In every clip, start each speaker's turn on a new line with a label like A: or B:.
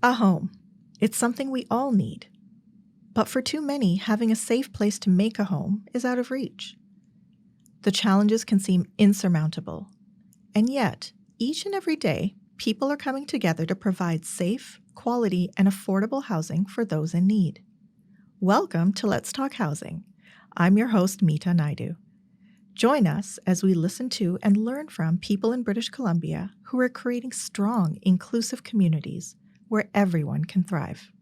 A: A home. It's something we all need. But for too many, having a safe place to make a home is out of reach. The challenges can seem insurmountable. And yet, each and every day, people are coming together to provide safe, quality, and affordable housing for those in need. Welcome to Let's Talk Housing. I'm your host, Meeta Naidu. Join us as we listen to and learn from people in British Columbia who are creating strong, inclusive communities where everyone can thrive.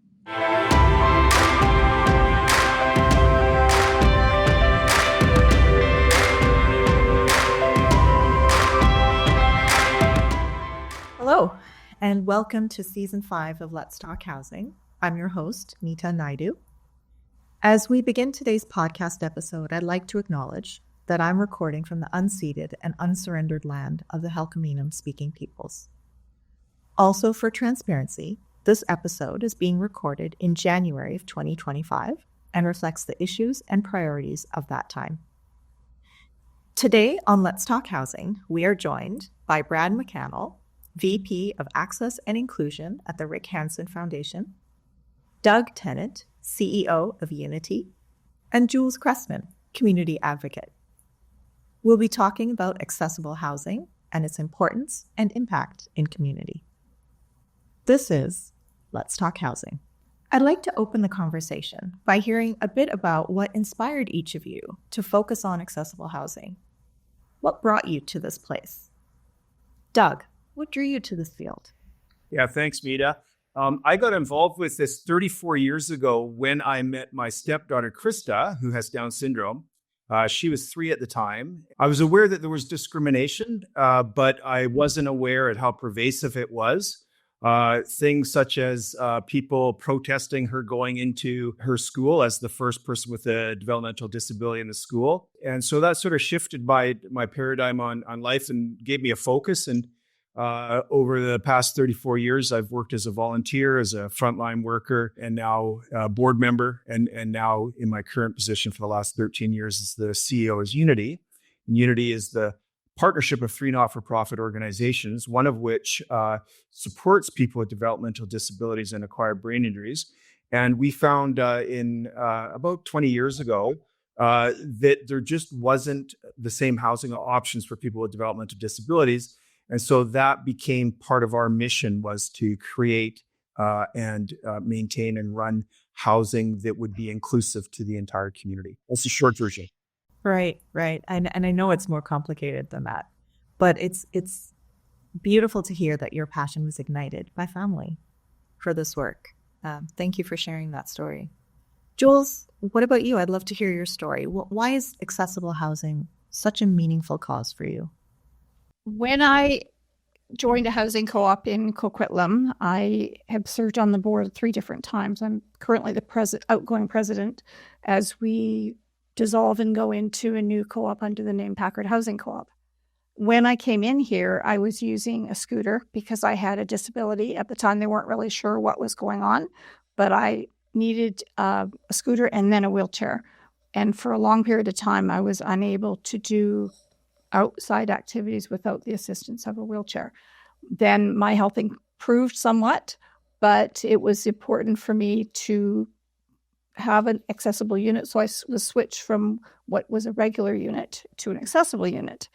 A: Hello, and welcome to Season 5 of Let's Talk Housing. I'm your host, Meeta Naidu. As we begin today's podcast episode, I'd like to acknowledge that I'm recording from the unceded and unsurrendered land of the Halkomenum-speaking peoples. Also, for transparency, this episode is being recorded in January of 2025 and reflects the issues and priorities of that time. Today on Let's Talk Housing, we are joined by Brad McCannell, VP of Access and Inclusion at the Rick Hansen Foundation, Doug Tennant, CEO of UNITI, and Jules Cressman, Community Advocate. We'll be talking about accessible housing and its importance and impact in community. This is Let's Talk Housing. I'd like to open the conversation by hearing a bit about what inspired each of you to focus on accessible housing. What brought you to this place? Doug, what drew you to this field?
B: Yeah, thanks, Meeta. I got involved with this 34 years ago when I met my stepdaughter, Krista, who has Down syndrome. She was 3 at the time. I was aware that there was discrimination, but I wasn't aware of how pervasive it was. Things such as people protesting her going into her school as the first person with a developmental disability in the school. And so that sort of shifted my paradigm on life and gave me a focus. And over the past 34 years, I've worked as a volunteer, as a frontline worker, and now a board member, and now in my current position for the last 13 years as the CEO of UNITI. And UNITI is the partnership of 3 not-for-profit organizations, one of which supports people with developmental disabilities and acquired brain injuries. And we found about 20 years ago that there just wasn't the same housing options for people with developmental disabilities. And so that became part of our mission, was to create and maintain and run housing that would be inclusive to the entire community. That's the short version.
A: Right. And I know it's more complicated than that, but it's beautiful to hear that your passion was ignited by family for this work. Thank you for sharing that story. Jules, what about you? I'd love to hear your story. Why is accessible housing such a meaningful cause for you?
C: When I joined a housing co-op in Coquitlam, I have served on the board 3 different times. I'm currently the outgoing president as we dissolve and go into a new co-op under the name Packard Housing Co-op. When I came in here, I was using a scooter because I had a disability. At the time, they weren't really sure what was going on, but I needed a scooter and then a wheelchair. And for a long period of time, I was unable to do outside activities without the assistance of a wheelchair. Then my health improved somewhat, but it was important for me to have an accessible unit. So I was switched from what was a regular unit to an accessible unit.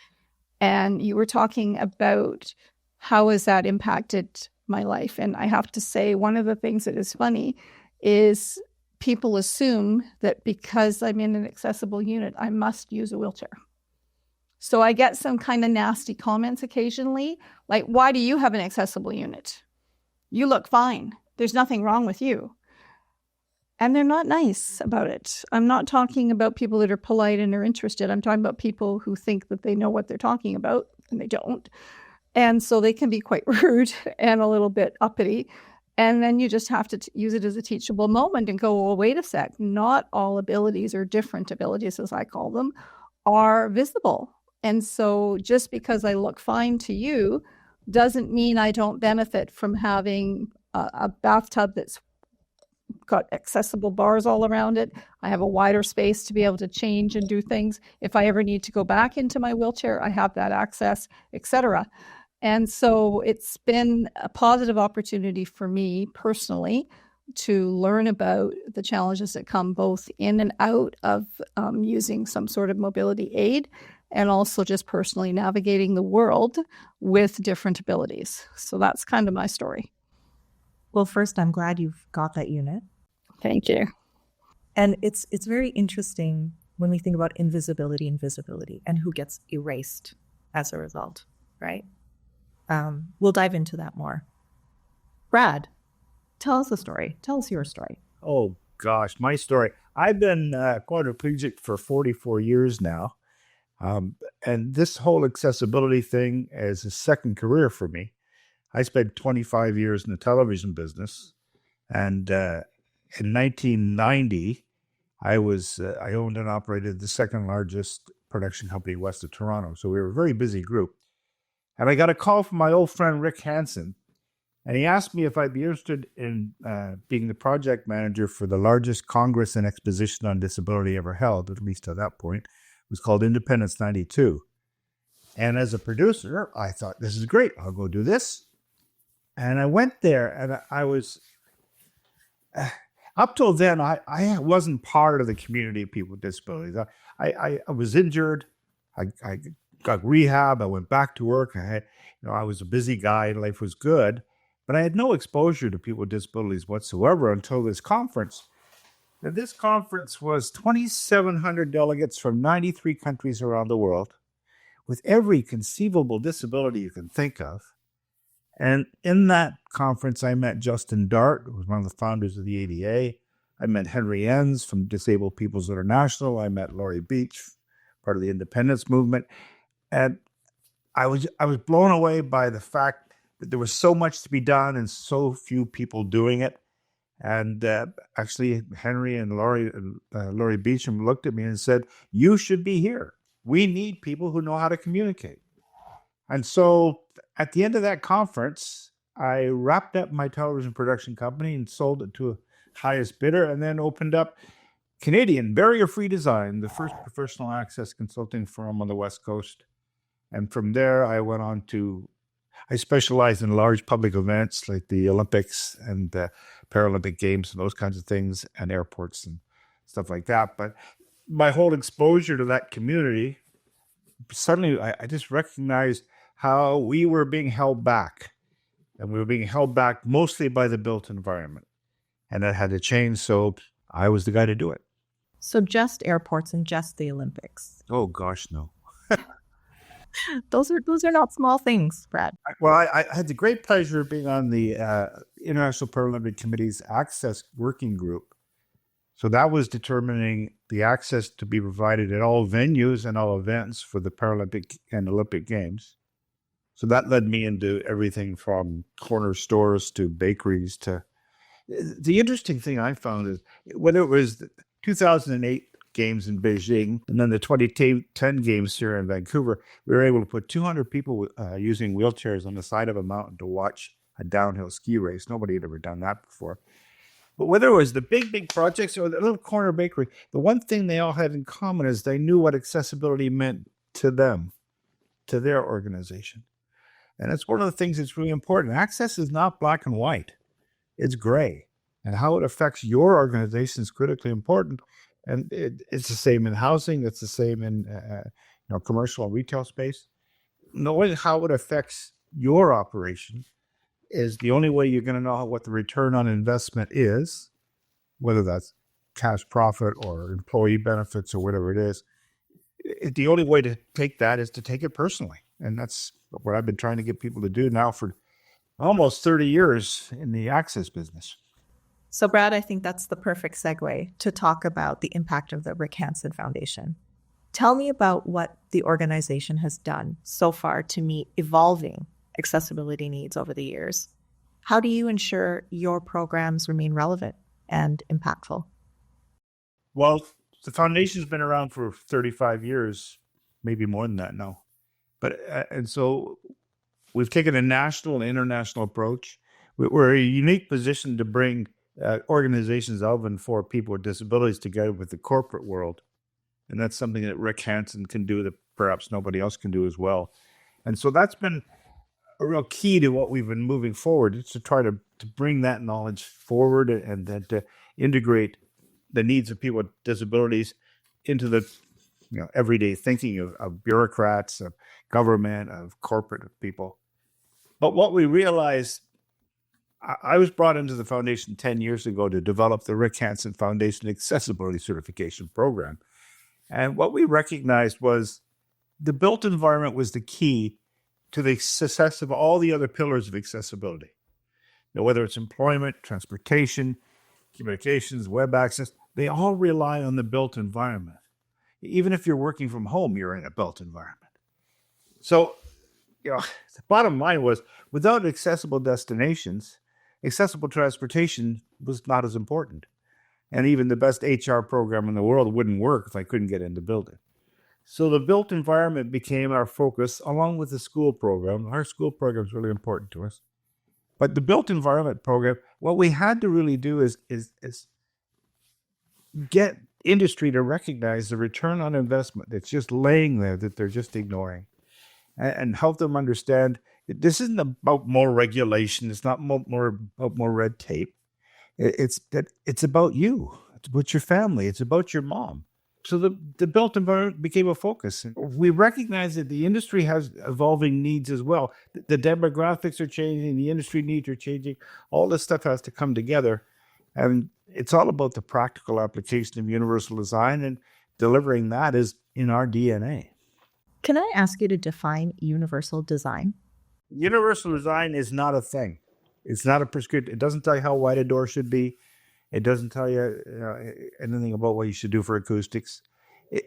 C: And you were talking about how has that impacted my life. And I have to say, one of the things that is funny is people assume that because I'm in an accessible unit, I must use a wheelchair. So I get some kind of nasty comments occasionally, like, why do you have an accessible unit? You look fine. There's nothing wrong with you. And they're not nice about it. I'm not talking about people that are polite and are interested. I'm talking about people who think that they know what they're talking about, and they don't. And so they can be quite rude and a little bit uppity. And then you just have to use it as a teachable moment and go, well, wait a sec. Not all abilities, or different abilities, as I call them, are visible. And so just because I look fine to you doesn't mean I don't benefit from having a bathtub that's got accessible bars all around it. I have a wider space to be able to change and do things. If I ever need to go back into my wheelchair, I have that access, etc. And so it's been a positive opportunity for me personally to learn about the challenges that come both in and out of using some sort of mobility aid, and also just personally navigating the world with different abilities. So that's kind of my story.
A: Well, first, I'm glad you've got that unit.
C: Thank you.
A: And it's very interesting when we think about invisibility and visibility and who gets erased as a result, right? We'll dive into that more. Brad, tell us a story. Tell us your story.
D: Oh, gosh, my story. I've been quadriplegic for 44 years now. And this whole accessibility thing is a second career for me. I spent 25 years in the television business. And in 1990, I owned and operated the second largest production company west of Toronto. So we were a very busy group. And I got a call from my old friend, Rick Hansen. And he asked me if I'd be interested in being the project manager for the largest Congress and exposition on disability ever held, at least at that point. It was called Independence 92. And as a producer, I thought, this is great. I'll go do this. And I went there, and I was, up till then, I wasn't part of the community of people with disabilities. I was injured. I got rehab. I went back to work. I was a busy guy. Life was good. But I had no exposure to people with disabilities whatsoever until this conference. Now, this conference was 2,700 delegates from 93 countries around the world with every conceivable disability you can think of. And in that conference, I met Justin Dart, who was one of the founders of the ADA. I met Henry Enns from Disabled Peoples International. I met Laurie Beach, part of the independence movement. And I was blown away by the fact that there was so much to be done and so few people doing it. And actually, Henry and Laurie Beecham looked at me and said, "You should be here. We need people who know how to communicate." And so at the end of that conference, I wrapped up my television production company and sold it to a highest bidder, and then opened up Canadian Barrier-Free Design, the first professional access consulting firm on the West Coast. And from there, I specialize in large public events like the Olympics and the Paralympic Games and those kinds of things, and airports and stuff like that. But my whole exposure to that community, suddenly I just recognized how we were being held back. And we were being held back mostly by the built environment. And that had to change, so I was the guy to do it.
A: So just airports and just the Olympics.
D: Oh, gosh, no.
A: Those are not small things, Brad.
D: Well, I had the great pleasure of being on the International Paralympic Committee's Access Working Group. So that was determining the access to be provided at all venues and all events for the Paralympic and Olympic Games. So that led me into everything from corner stores to bakeries to... The interesting thing I found is whether it was the 2008 games in Beijing and then the 2010 games here in Vancouver, we were able to put 200 people using wheelchairs on the side of a mountain to watch a downhill ski race. Nobody had ever done that before. But whether it was the big projects or the little corner bakery, the one thing they all had in common is they knew what accessibility meant to them, to their organization. And it's one of the things that's really important. Access is not black and white. It's gray. And how it affects your organization is critically important. And it's the same in housing. It's the same in commercial and retail space. Knowing how it affects your operation is the only way you're going to know what the return on investment is, whether that's cash profit or employee benefits or whatever it is. The only way to take that is to take it personally. And that's what I've been trying to get people to do now for almost 30 years in the access business.
A: So, Brad, I think that's the perfect segue to talk about the impact of the Rick Hansen Foundation. Tell me about what the organization has done so far to meet evolving accessibility needs over the years. How do you ensure your programs remain relevant and impactful?
D: Well, the foundation's been around for 35 years, maybe more than that now. But and so we've taken a national and international approach. We're in a unique position to bring organizations of and for people with disabilities together with the corporate world. And that's something that Rick Hansen can do that perhaps nobody else can do as well. And so that's been real key to what we've been moving forward. It's to try to bring that knowledge forward and then to integrate the needs of people with disabilities into the everyday thinking of bureaucrats, of government, of corporate people. But what we realized, I was brought into the foundation 10 years ago to develop the Rick Hansen Foundation Accessibility Certification Program. And what we recognized was the built environment was the key to the success of all the other pillars of accessibility. Whether it's employment, transportation, communications, web access, they all rely on the built environment. Even if you're working from home, you're in a built environment. So, the bottom line was, without accessible destinations, accessible transportation was not as important. And even the best HR program in the world wouldn't work if I couldn't get in the building. So the built environment became our focus, along with the school program. Our school program is really important to us. But the built environment program, what we had to really do is get industry to recognize the return on investment that's just laying there, that they're just ignoring, and help them understand that this isn't about more regulation. It's not about more red tape. It's about you. It's about your family. It's about your mom. So the built environment became a focus. We recognize that the industry has evolving needs as well. The demographics are changing. The industry needs are changing. All this stuff has to come together. And it's all about the practical application of universal design, and delivering that is in our DNA.
A: Can I ask you to define universal design?
D: Universal design is not a thing. It's not a prescription. It doesn't tell you how wide a door should be. It doesn't tell you, anything about what you should do for acoustics.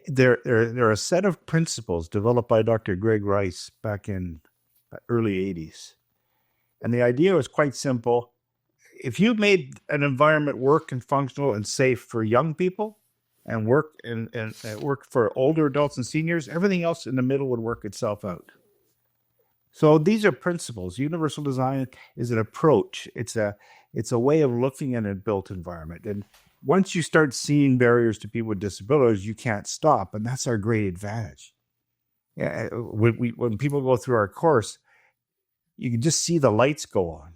D: There are a set of principles developed by Dr. Greg Rice back in the early 80s. And the idea was quite simple. If you made an environment work and functional and safe for young people, and work for older adults and seniors, everything else in the middle would work itself out. So these are principles. Universal design is an approach. It's a way of looking at a built environment. And once you start seeing barriers to people with disabilities, you can't stop. And that's our great advantage. When people go through our course, you can just see the lights go on.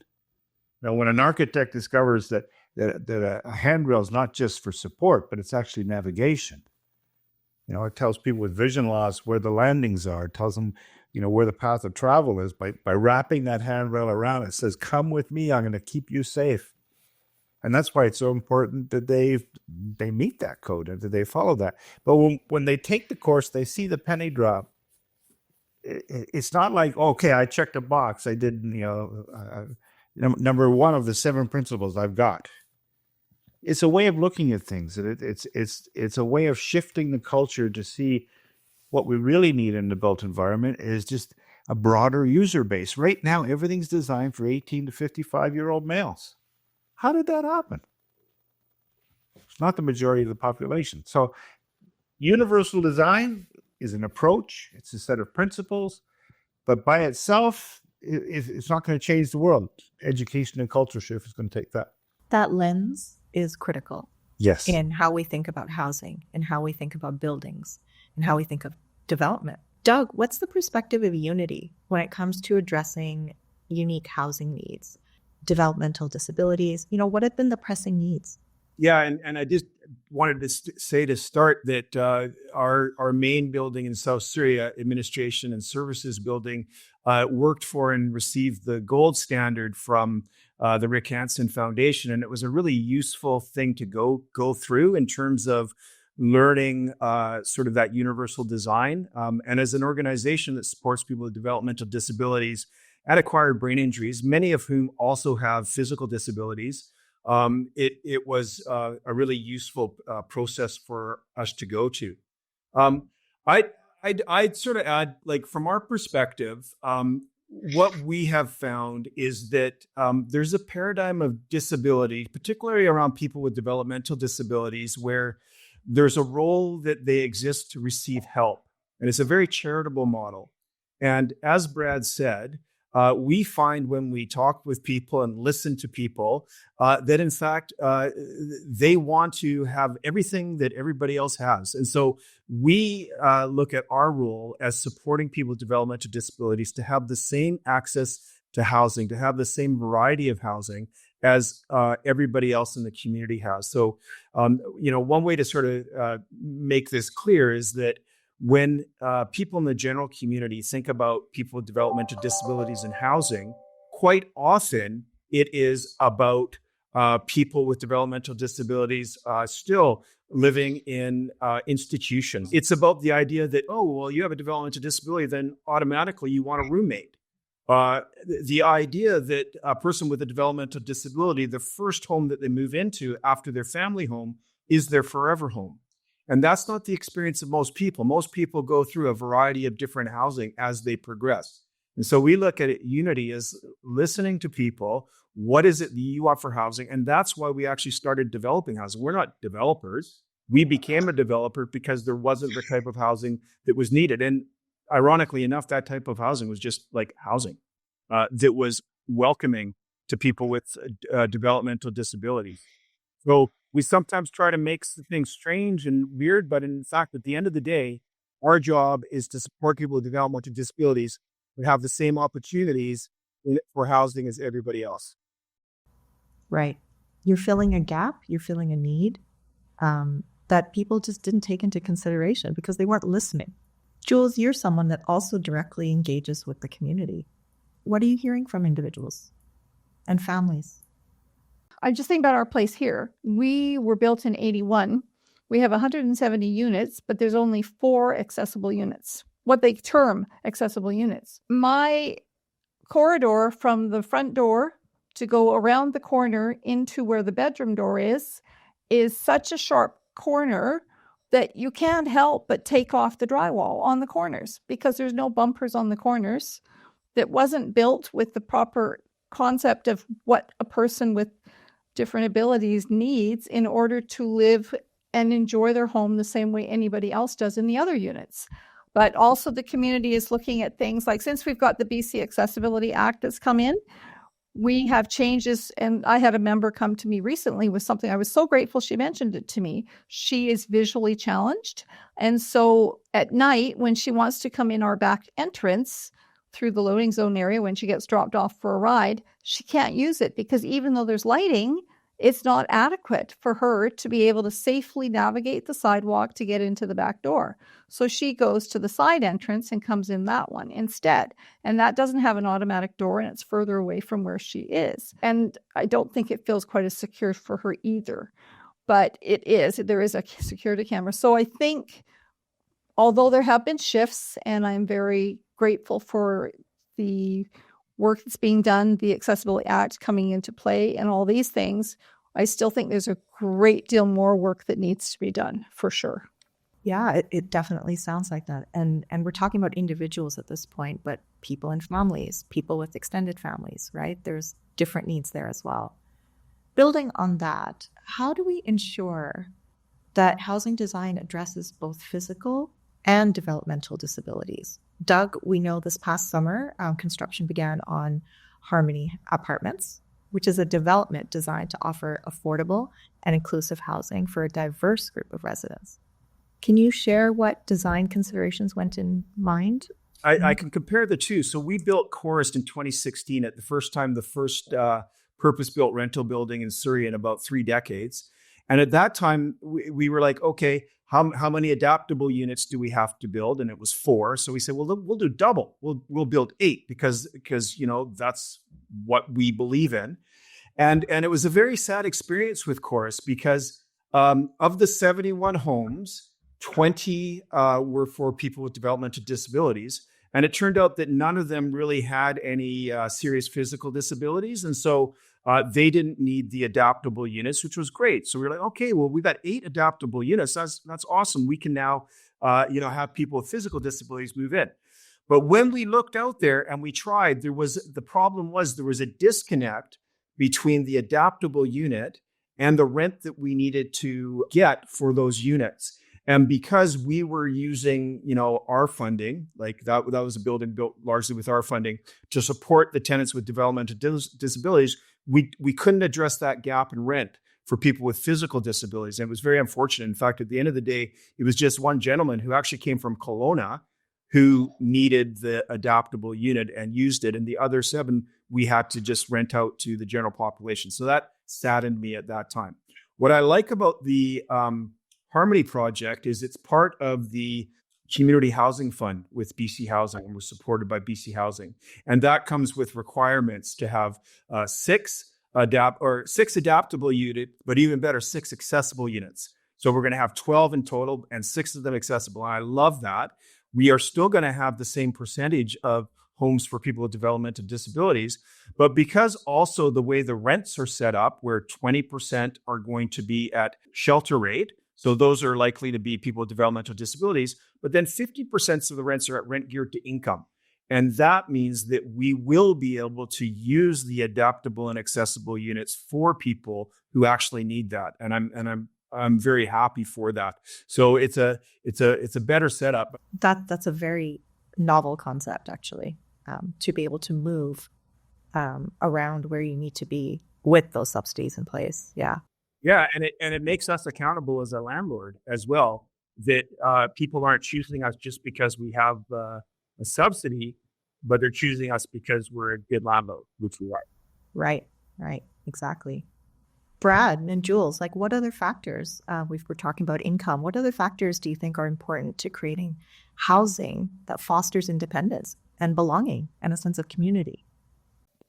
D: Now, when an architect discovers that a handrail is not just for support, but it's actually navigation. It tells people with vision loss where the landings are. It tells them, where the path of travel is. By wrapping that handrail around, it says, come with me, I'm going to keep you safe. And that's why it's so important that they meet that code and that they follow that. But when they take the course, they see the penny drop. It's not like, okay, I checked a box. I did, number one of the 7 principles I've got. It's a way of looking at things. It's a way of shifting the culture to see what we really need in the built environment is just a broader user base. Right now, everything's designed for 18 to 55-year-old males. How did that happen? It's not the majority of the population. So universal design is an approach. It's a set of principles. But by itself, it's not going to change the world. Education and culture shift is going to take that.
A: That lens is critical.
D: Yes.
A: In how we think about housing, and how we think about buildings, and how we think of development. Doug, what's the perspective of UNITI when it comes to addressing unique housing needs, developmental disabilities? What have been the pressing needs?
B: Yeah, and I just wanted to say to start that our main building in South Surrey, Administration and Services Building, worked for and received the gold standard from the Rick Hansen Foundation, and it was a really useful thing to go through in terms of learning sort of that universal design. And as an organization that supports people with developmental disabilities and acquired brain injuries, many of whom also have physical disabilities, it was a really useful process for us to go to. I'd sort of add, like, from our perspective, what we have found is that there's a paradigm of disability, particularly around people with developmental disabilities, where there's a role that they exist to receive help. And it's a very charitable model. And as Brad said, we find when we talk with people and listen to people that in fact they want to have everything that everybody else has. And so we look at our role as supporting people with developmental disabilities to have the same access to housing, to have the same variety of housing as everybody else in the community has. So, one way to sort of make this clear is that when people in the general community think about people with developmental disabilities and housing, quite often it is about people with developmental disabilities still living in institutions. It's about the idea that, oh, well, you have a developmental disability, then automatically you want a roommate. The idea that a person with a developmental disability, the first home that they move into after their family home is their forever home. And that's not the experience of most people. Most people go through a variety of different housing as they progress. And so we look at it, UNITI as listening to people. What is it that you want for housing? And that's why we actually started developing housing. We're not developers. We became a developer because there wasn't the type of housing that was needed. And ironically enough, that type of housing was just like housing that was welcoming to people with developmental disabilities. So we sometimes try to make things strange and weird, but in fact, at the end of the day, our job is to support people with developmental disabilities who have the same opportunities for housing as everybody else.
A: Right. You're filling a gap, you're filling a need that people just didn't take into consideration because they weren't listening. Jules, you're someone that also directly engages with the community. What are you hearing from individuals and families?
C: I just think about our place here. We were built in 81. We have 170 units, but there's only 4 accessible units, what they term accessible units. My corridor from the front door to go around the corner into where the bedroom door is such a sharp corner that you can't help but take off the drywall on the corners because there's no bumpers on the corners. That wasn't built with the proper concept of what a person with different abilities needs in order to live and enjoy their home the same way anybody else does in the other units. But also the community is looking at things like, since we've got the BC Accessibility Act that's come in, we have changes. And I had a member come to me recently with something. I was so grateful she mentioned it to me. She is visually challenged. And so at night, when she wants to come in our back entrance through the loading zone area, when she gets dropped off for a ride, she can't use it because even though there's lighting, it's not adequate for her to be able to safely navigate the sidewalk to get into the back door. So she goes to the side entrance and comes in that one instead. And that doesn't have an automatic door and it's further away from where she is. And I don't think it feels quite as secure for her either. But there is a security camera. So I think, although there have been shifts, and I'm very grateful for the work that's being done, the Accessibility Act coming into play and all these things, I still think there's a great deal more work that needs to be done for sure.
A: Yeah, it definitely sounds like that. And we're talking about individuals at this point, but people in families, people with extended families, right? There's different needs there as well. Building on that, how do we ensure that housing design addresses both physical and developmental disabilities? Doug, we know this past summer, construction began on Harmony Apartments, which is a development designed to offer affordable and inclusive housing for a diverse group of residents. Can you share what design considerations went in mind?
B: I can compare the two. So we built Chorus in 2016 at the first purpose-built rental building in Surrey in about 3 decades. And at that time, we were like, okay, how many adaptable units do we have to build? And it was 4. So we said, well, we'll do double. We'll build 8 because that's what we believe in. And it was a very sad experience with Chorus because of the 71 homes, 20 were for people with developmental disabilities. And it turned out that none of them really had any serious physical disabilities. And so they didn't need the adaptable units, which was great. So we were like, okay, well, we got 8 adaptable units. That's awesome. We can now, have people with physical disabilities move in. But when we looked out there and we tried, there was a disconnect between the adaptable unit and the rent that we needed to get for those units. And because we were using, our funding, like that was a building built largely with our funding to support the tenants with developmental disabilities, we couldn't address that gap in rent for people with physical disabilities. And it was very unfortunate. In fact, at the end of the day, it was just one gentleman who actually came from Kelowna who needed the adaptable unit and used it. And the other 7, we had to just rent out to the general population. So that saddened me at that time. What I like about the Harmony project is it's part of the Community Housing Fund with BC Housing, and we're supported by BC Housing. And that comes with requirements to have 6 adaptable units, but even better, 6 accessible units. So we're going to have 12 in total and 6 of them accessible. And I love that. We are still going to have the same percentage of homes for people with developmental disabilities, but because also the way the rents are set up, where 20% are going to be at shelter rate, so those are likely to be people with developmental disabilities, but then 50% of the rents are at rent geared to income. And that means that we will be able to use the adaptable and accessible units for people who actually need that. And I'm very happy for that. So it's a better setup.
A: That's a very novel concept, actually, to be able to move around where you need to be with those subsidies in place. Yeah.
B: Yeah, and it makes us accountable as a landlord as well, that people aren't choosing us just because we have a subsidy, but they're choosing us because we're a good landlord, which we are.
A: Right, exactly. Brad and Jules, like what other factors, we're talking about income, what other factors do you think are important to creating housing that fosters independence and belonging and a sense of community?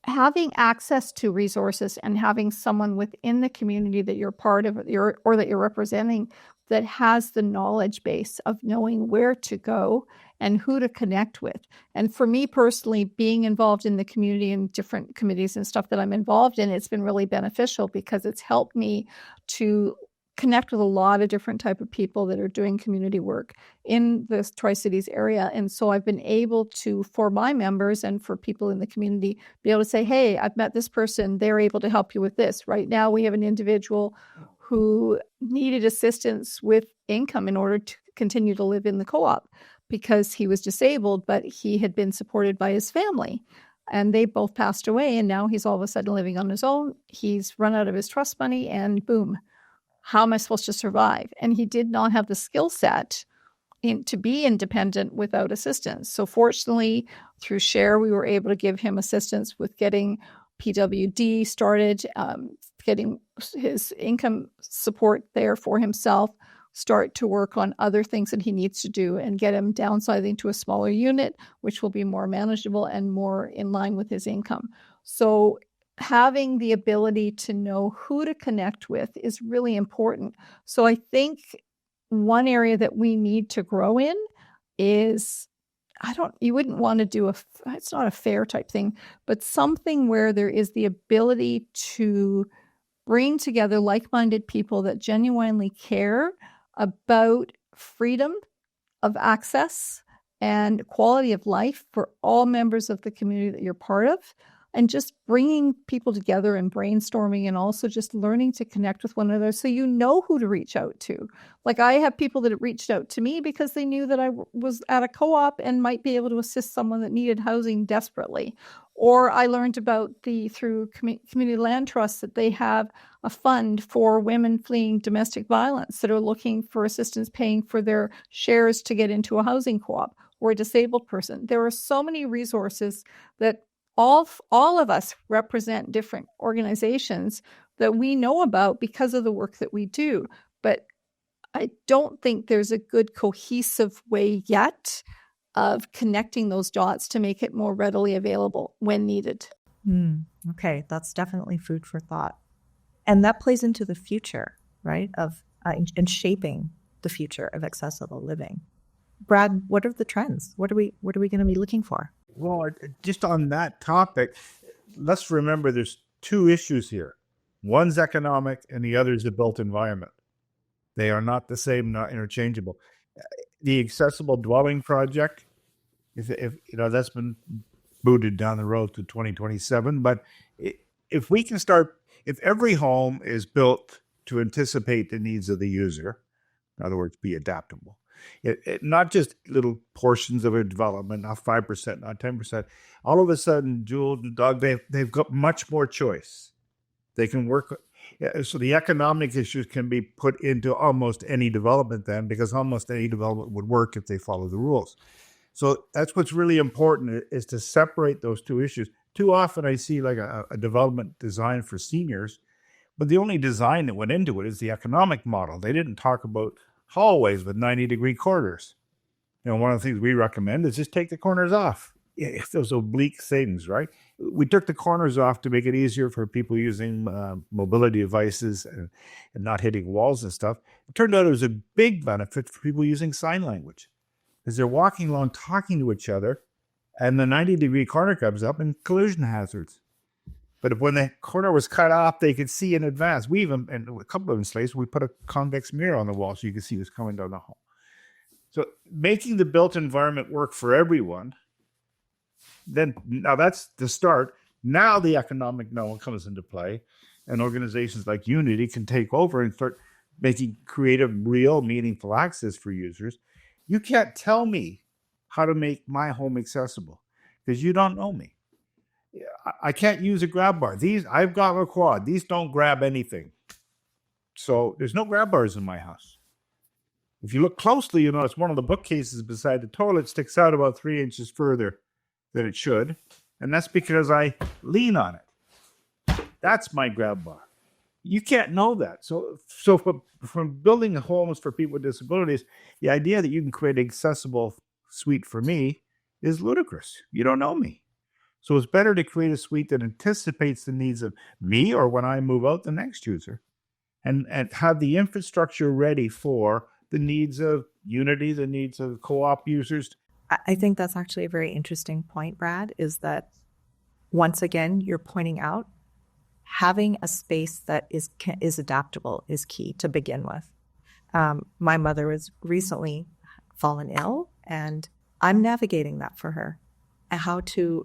C: Having access to resources and having someone within the community that you're part of or that you're representing that has the knowledge base of knowing where to go and who to connect with. And for me personally, being involved in the community and different committees and stuff that I'm involved in, it's been really beneficial because it's helped me to connect with a lot of different type of people that are doing community work in the Tri-Cities area. And so I've been able to, for my members and for people in the community, be able to say, hey, I've met this person. They're able to help you with this. Right now, we have an individual who needed assistance with income in order to continue to live in the co-op because he was disabled, but he had been supported by his family. And they both passed away. And now he's all of a sudden living on his own. He's run out of his trust money and boom. How am I supposed to survive? And he did not have the skill set to be independent without assistance. So fortunately, through SHARE, we were able to give him assistance with getting PWD started, getting his income support there for himself, start to work on other things that he needs to do and get him downsizing to a smaller unit, which will be more manageable and more in line with his income. So having the ability to know who to connect with is really important. So I think one area that we need to grow in is, you wouldn't want to do it's not a fair type thing, but something where there is the ability to bring together like-minded people that genuinely care about freedom of access and quality of life for all members of the community that you're part of. And just bringing people together and brainstorming and also just learning to connect with one another so you know who to reach out to. Like I have people that have reached out to me because they knew that I was at a co-op and might be able to assist someone that needed housing desperately. Or I learned about through Community Land Trust that they have a fund for women fleeing domestic violence that are looking for assistance paying for their shares to get into a housing co-op or a disabled person. There are so many resources that all of us represent different organizations that we know about because of the work that we do. But I don't think there's a good cohesive way yet of connecting those dots to make it more readily available when needed.
A: Okay, that's definitely food for thought. And that plays into the future, right, of and shaping the future of accessible living. Brad, what are the trends? What are we going to be looking for?
D: Well, just on that topic, let's remember there's 2 issues here. One's economic and the other is the built environment. They are not the same, not interchangeable. The accessible dwelling project, if that's been booted down the road to 2027, but if we can start, if every home is built to anticipate the needs of the user, In other words, be adaptable. Not just little portions of a development, not 5%, not 10%. All of a sudden, Jules and Doug, they've got much more choice. They can work. So the economic issues can be put into almost any development then, because almost any development would work if they follow the rules. So that's what's really important, is to separate those two issues. Too often I see like a development designed for seniors, but the only design that went into it is the economic model. They didn't talk about hallways with 90-degree corners. One of the things we recommend is just take the corners off. If those oblique things, right? We took the corners off to make it easier for people using mobility devices and not hitting walls and stuff. It turned out it was a big benefit for people using sign language, because they're walking along, talking to each other, and the 90-degree corner comes up and collision hazards. But when the corner was cut off, they could see in advance. We even, in a couple of instances, we put a convex mirror on the wall so you could see what's coming down the hall. So making the built environment work for everyone, now that's the start. Now the economic know comes into play, and organizations like UNITI can take over and start making creative, real, meaningful access for users. You can't tell me how to make my home accessible because you don't know me. I can't use a grab bar. I've got a quad. These don't grab anything. So there's no grab bars in my house. If you look closely, you notice one of the bookcases beside the toilet sticks out about 3 inches further than it should. And that's because I lean on it. That's my grab bar. You can't know that. So from building homes for people with disabilities, the idea that you can create an accessible suite for me is ludicrous. You don't know me. So it's better to create a suite that anticipates the needs of me, or when I move out, the next user, and have the infrastructure ready for the needs of UNITI, the needs of co-op users.
A: I think that's actually a very interesting point, Brad, is that once again, you're pointing out having a space that is adaptable is key to begin with. My mother was recently fallen ill, and I'm navigating that for her.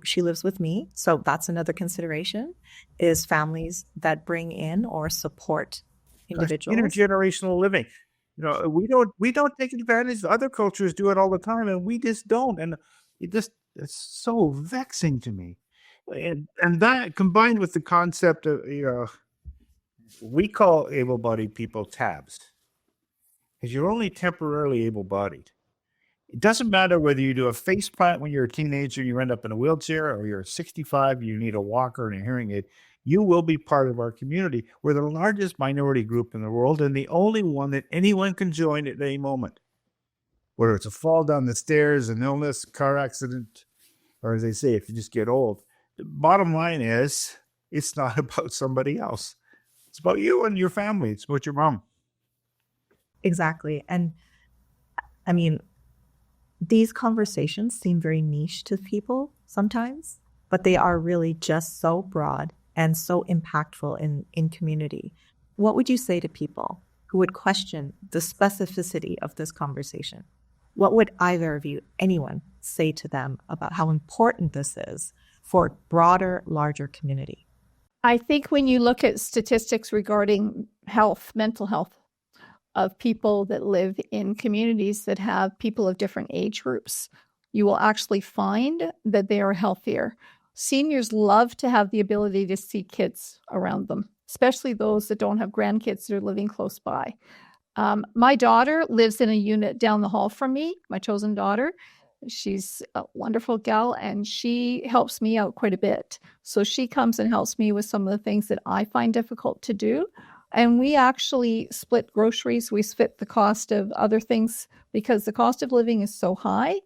A: She lives with me. So that's another consideration, is families that bring in or support individuals.
D: Intergenerational living. We don't take advantage. Other cultures do it all the time, and we just don't. And it's so vexing to me. And that combined with the concept of, we call able-bodied people tabs, because you're only temporarily able-bodied. It doesn't matter whether you do a face plant when you're a teenager, you end up in a wheelchair, or you're 65, you need a walker and a hearing aid. You will be part of our community. We're the largest minority group in the world, and the only one that anyone can join at any moment. Whether it's a fall down the stairs, an illness, car accident, or as they say, if you just get old. The bottom line is, it's not about somebody else. It's about you and your family. It's about your mom.
A: Exactly. And I mean, these conversations seem very niche to people sometimes, but they are really just so broad and so impactful in community. What would you say to people who would question the specificity of this conversation? What would either of you, anyone, say to them about how important this is for broader, larger community?
C: I think when you look at statistics regarding health, mental health, of people that live in communities that have people of different age groups, you will actually find that they are healthier. Seniors love to have the ability to see kids around them, especially those that don't have grandkids that are living close by. My daughter lives in a unit down the hall from me, my chosen daughter. She's a wonderful gal, and she helps me out quite a bit. So she comes and helps me with some of the things that I find difficult to do. And we actually split groceries. We split the cost of other things because the cost of living is so high.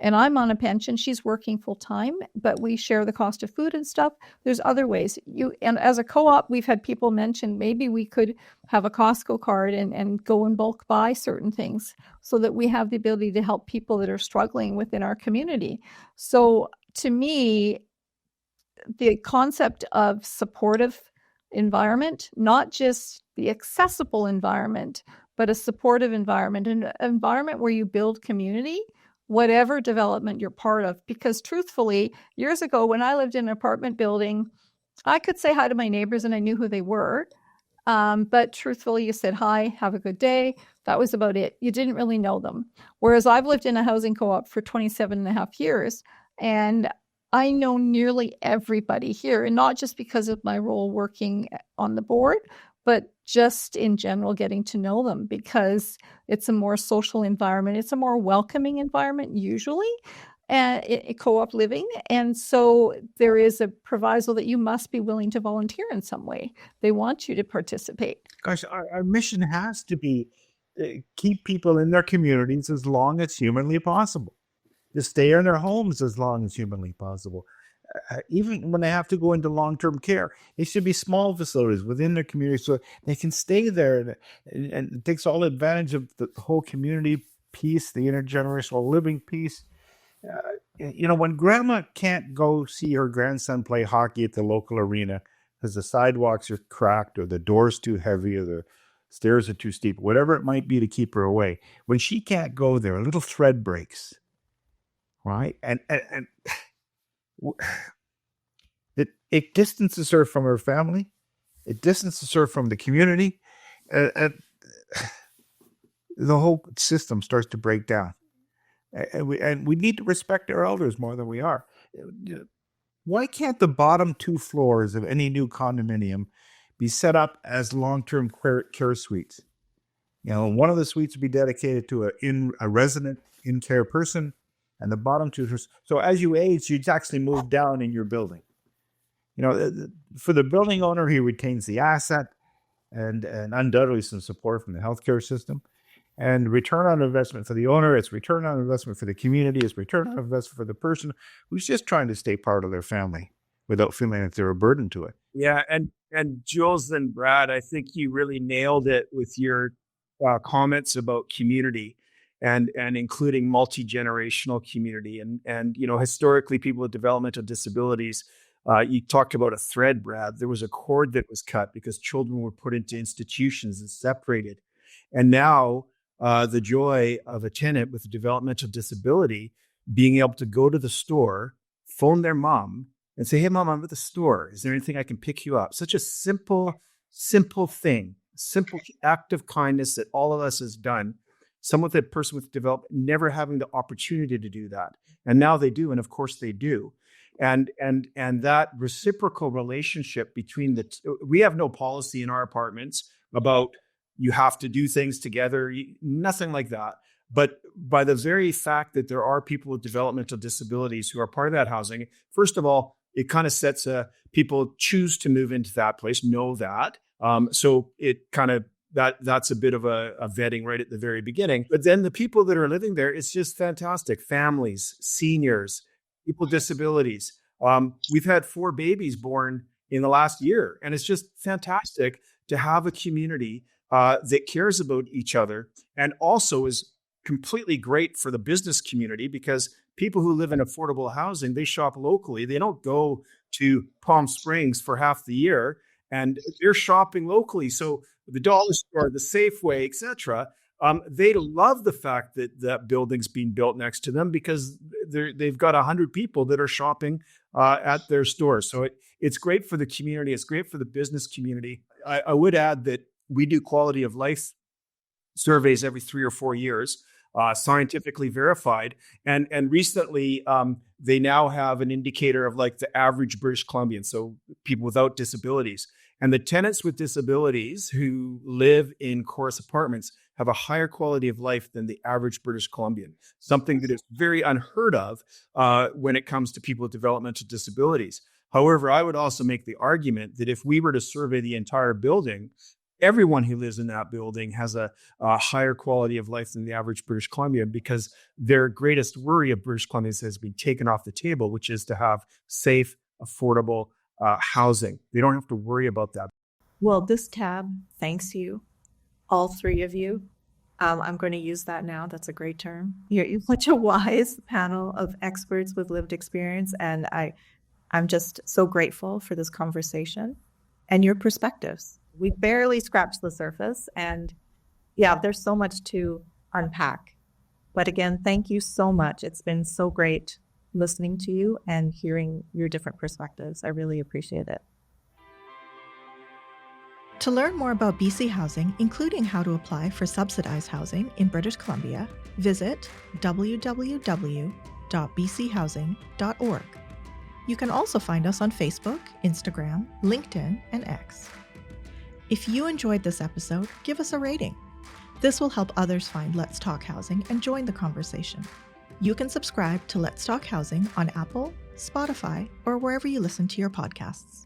C: And I'm on a pension. She's working full time, but we share the cost of food and stuff. There's other ways. And as a co-op, we've had people mention maybe we could have a Costco card and go in bulk buy certain things so that we have the ability to help people that are struggling within our community. So to me, the concept of supportive environment, not just the accessible environment, but a supportive environment, an environment where you build community, whatever development you're part of. Because truthfully, years ago when I lived in an apartment building, I could say hi to my neighbors and I knew who they were. But truthfully, you said, hi, have a good day. That was about it. You didn't really know them. Whereas I've lived in a housing co-op for 27 and a half years, and I know nearly everybody here, and not just because of my role working on the board, but just in general getting to know them, because it's a more social environment. It's a more welcoming environment usually, co-op living. And so there is a proviso that you must be willing to volunteer in some way. They want you to participate.
D: Gosh, our mission has to be keep people in their communities as long as humanly possible. To stay in their homes as long as humanly possible. Even when they have to go into long-term care, it should be small facilities within their community so they can stay there, and it takes all advantage of the whole community piece, the intergenerational living piece. When grandma can't go see her grandson play hockey at the local arena because the sidewalks are cracked or the door's too heavy or the stairs are too steep, whatever it might be to keep her away, when she can't go there, a little thread breaks. Right? And it distances her from her family. It distances her from the community. And the whole system starts to break down. And we need to respect our elders more than we are. Why can't the bottom 2 floors of any new condominium be set up as long-term care suites? One of the suites would be dedicated to a resident in-care person, and the bottom 2. So as you age, you actually move down in your building. For the building owner, he retains the asset and undoubtedly some support from the healthcare system. And return on investment for the owner, it's return on investment for the community, it's return on investment for the person who's just trying to stay part of their family without feeling like they're a burden to it.
B: Yeah, and Jules and Brad, I think you really nailed it with your comments about community. And including multi-generational community. And historically, people with developmental disabilities, you talked about a thread, Brad. There was a cord that was cut because children were put into institutions and separated. And now the joy of a tenant with a developmental disability being able to go to the store, phone their mom and say, hey, mom, I'm at the store. Is there anything I can pick you up? Such a simple thing, simple act of kindness that all of us has done. Some with a person with development never having the opportunity to do that. And now they do. And of course they do. And that reciprocal relationship between we have no policy in our apartments about you have to do things together, nothing like that. But by the very fact that there are people with developmental disabilities who are part of that housing, first of all, it kind of sets people choose to move into that place, know that. So it kind of, that's a bit of a vetting right at the very beginning. But then the people that are living there, it's just fantastic. Families, seniors, people with disabilities. We've had 4 babies born in the last year. And it's just fantastic to have a community that cares about each other and also is completely great for the business community because people who live in affordable housing, they shop locally. They don't go to Palm Springs for half the year and they're shopping locally. So the dollar store, the Safeway, etc. They love the fact that that building's being built next to them because they've got 100 people that are shopping at their store. So it's great for the community. It's great for the business community. I would add that we do quality of life surveys every 3 or 4 years, scientifically verified. And recently, they now have an indicator of like the average British Columbian, so people without disabilities. And the tenants with disabilities who live in Chorus apartments have a higher quality of life than the average British Columbian, something that is very unheard of when it comes to people with developmental disabilities. However, I would also make the argument that if we were to survey the entire building, everyone who lives in that building has a higher quality of life than the average British Columbian because their greatest worry of British Columbians has been taken off the table, which is to have safe, affordable housing. They don't have to worry about that.
A: Well, this tab thanks you, all 3 of you. I'm going to use that now. That's a great term. You're such a wise panel of experts with lived experience, and I'm just so grateful for this conversation and your perspectives. We barely scratched the surface, and yeah, there's so much to unpack. But again, thank you so much. It's been so great listening to you and hearing your different perspectives. I really appreciate it. To learn more about BC Housing, including how to apply for subsidized housing in British Columbia, visit www.bchousing.org. You can also find us on Facebook, Instagram, LinkedIn, and X. If you enjoyed this episode, give us a rating. This will help others find Let's Talk Housing and join the conversation. You can subscribe to Let's Talk Housing on Apple, Spotify, or wherever you listen to your podcasts.